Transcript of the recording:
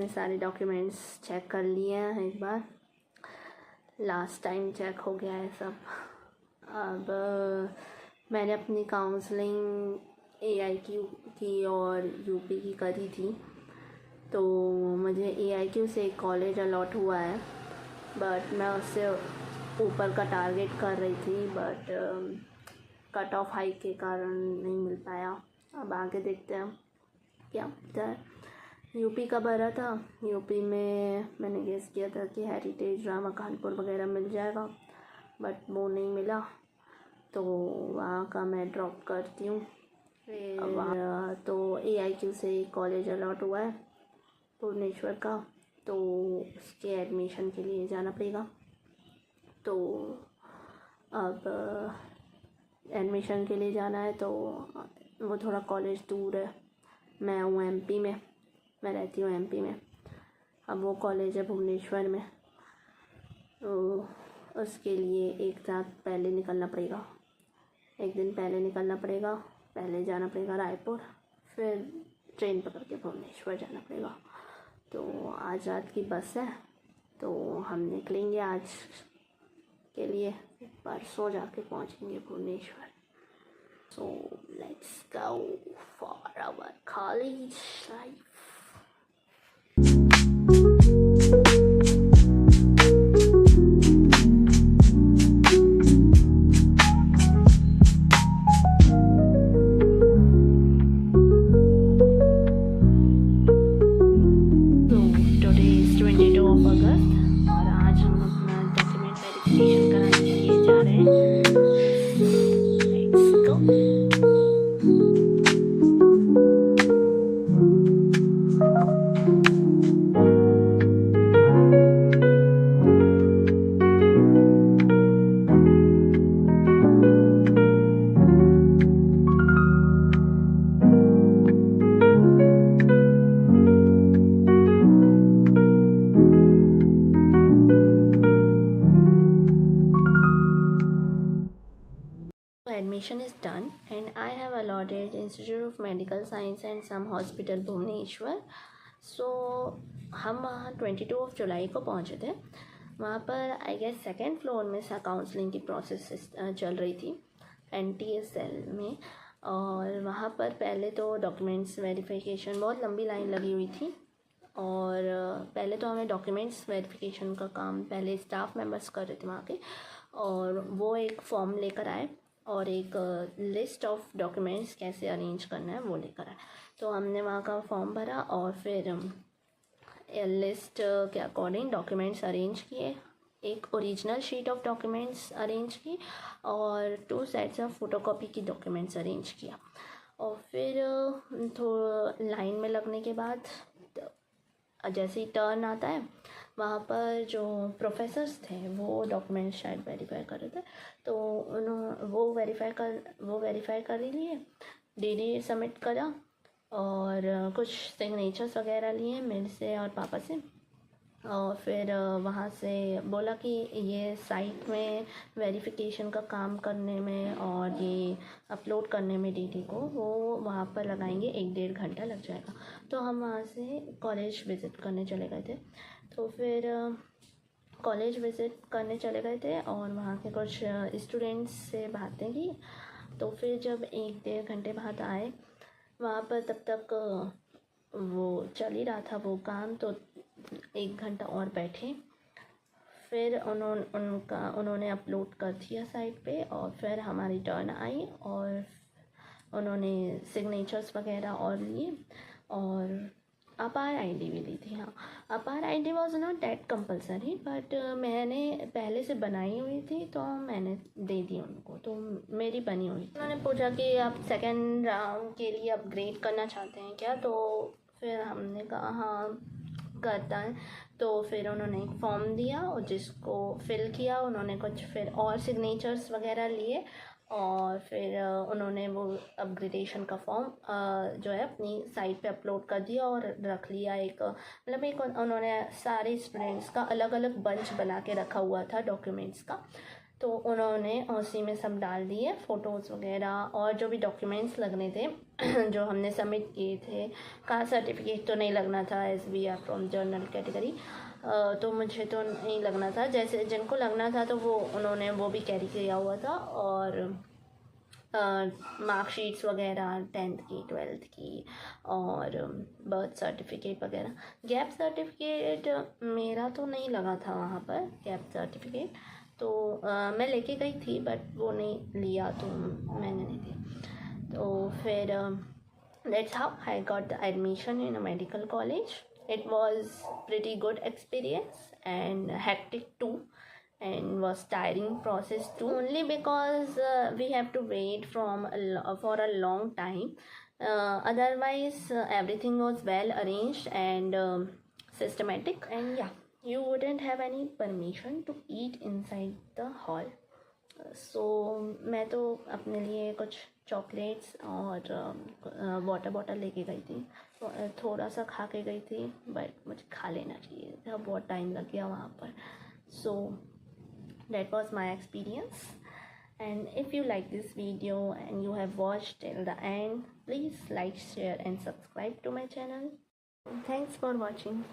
मैंने सारे documents check कर लिए हैं एक बार, लास्ट टाइम चेक हो गया है सब। अब मैंने अपनी काउंसलिंग AIQ की और UP की करी थी, तो मुझे AIQ से एक कॉलेज अलॉट हुआ है, बट मैं उससे ऊपर का टारगेट कर रही थी, बट कट ऑफ हाइक के कारण नहीं मिल पाया। अब आगे देखते हैं क्या होता है। UP का भरा था, UP में मैंने गेस किया था कि हेरिटेज रामा कानपुर वगैरह मिल जाएगा, बट वो नहीं मिला, तो वहाँ का मैं ड्रॉप करती हूँ। फिर तो AIQ से कॉलेज अलॉट हुआ है भुवनेश्वर का, तो उसके एडमिशन के लिए जाना पड़ेगा। तो अब एडमिशन के लिए जाना है, तो वो थोड़ा कॉलेज दूर है। मैं हूँ MP में, मैं रहती हूँ MP में। अब वो कॉलेज है भुवनेश्वर में, तो उसके लिए एक रात पहले निकलना पड़ेगा, एक दिन पहले निकलना पड़ेगा। पहले जाना पड़ेगा रायपुर, फिर ट्रेन पकड़ के भुवनेश्वर जाना पड़ेगा। तो आज रात की बस है, तो हम निकलेंगे आज के लिए, परसों जाके पहुंचेंगे Bhubaneswar. So let's go for our college life. Admission is done and I have allotted Institute of Medical Science and some hospital Bhubaneswar. So हम वहाँ 22 जुलाई को पहुँचे थे। वहाँ पर आई गेस सेकेंड फ्लोर में काउंसलिंग की प्रोसेस चल रही थी NTSL में, और वहाँ पर पहले तो डॉक्यूमेंट्स वेरिफिकेशन, बहुत लंबी लाइन लगी हुई थी, और पहले तो हमें डॉक्यूमेंट्स वेरिफिकेशन का काम पहले स्टाफ मेंबर्स कर रहे थे वहाँ के, और वो एक फॉर्म लेकर आए और एक लिस्ट ऑफ डॉक्यूमेंट्स कैसे अरेंज करना है वो लेकर आए। तो हमने वहाँ का फॉर्म भरा और फिर लिस्ट के अकॉर्डिंग डॉक्यूमेंट्स अरेंज किए। एक original sheet of documents arrange की और 2 सेट्स ऑफ फोटोकॉपी की डॉक्यूमेंट्स अरेंज किया। और फिर थोड़ा लाइन में लगने के बाद जैसे ही टर्न आता है, वहाँ पर जो प्रोफेसर्स थे वो डॉक्यूमेंट्स शायद वेरीफाई कर रहे थे, तो वो वेरीफाई कर ही लिए, DD सबमिट करा और कुछ सिग्नेचर्स वगैरह लिए मेरे से और पापा से, और फिर वहाँ से बोला कि ये साइट में वेरिफिकेशन का काम करने में और ये अपलोड करने में DD को वो वहाँ पर लगाएंगे 1-1.5 घंटा लग जाएगा। तो हम वहाँ से कॉलेज विज़िट करने चले गए थे। तो फिर कॉलेज विज़िट करने चले गए थे और वहाँ के कुछ स्टूडेंट्स से बातें की। तो फिर जब 1-1.5 घंटे बाद आए वहाँ पर, तब तक वो चल ही रहा था वो काम, तो 1 घंटा और बैठे। फिर उन्होंने अपलोड कर दिया साइट पे, और फिर हमारी टर्न आई और उन्होंने सिग्नेचर्स वगैरह और लिए और अपार ID भी ली थी। हाँ, अपार ID was not that compulsory, but मैंने पहले से बनाई हुई थी तो मैंने दे दी उनको, तो मेरी बनी हुई थी। उन्होंने पूछा कि आप सेकेंड राउंड के लिए अपग्रेड करना चाहते हैं क्या, तो फिर हमने कहा हाँ करता है। तो फिर उन्होंने एक फॉर्म दिया और जिसको फिल किया, उन्होंने कुछ फिर और सिग्नेचर्स वगैरह लिए और फिर उन्होंने वो अपग्रेडेशन का फॉर्म जो है अपनी साइट पे अपलोड कर दिया और रख लिया। एक उन्होंने सारे स्टूडेंट्स का अलग अलग बंच बना के रखा हुआ था डॉक्यूमेंट्स का। तो उन्होंने उसी में सब डाल दिए फ़ोटोज़ वगैरह और जो भी डॉक्यूमेंट्स लगने थे जो हमने सबमिट किए थे। कास्ट सर्टिफिकेट तो नहीं लगना था as we are from general category, तो मुझे तो नहीं लगना था। जैसे जिनको लगना था तो वो उन्होंने वो भी कैरी किया हुआ था। और मार्कशीट्स वगैरह 10th की 12th की और बर्थ सर्टिफिकेट वगैरह। गैप सर्टिफिकेट मेरा तो नहीं लगा था वहाँ पर, गैप सर्टिफिकेट तो मैं लेके गई थी बट वो नहीं लिया तो मैंने नहीं दी। तो फिर that's how I got the admission in a medical college. It was pretty good experience and hectic too, and was tiring process too, only because we have to wait for a long time. Otherwise everything was well arranged and systematic, and yeah, you wouldn't have any permission to eat inside the hall. सो मैं तो अपने लिए कुछ chocolates और water bottle लेके गई थी। तो थोड़ा सा खा के गई थी बट मुझे खा लेना चाहिए था, बहुत टाइम लग गया वहाँ पर। सो that was my experience, and if you like this video and you have watched till the end, please like, share and subscribe to my channel. Thanks for watching.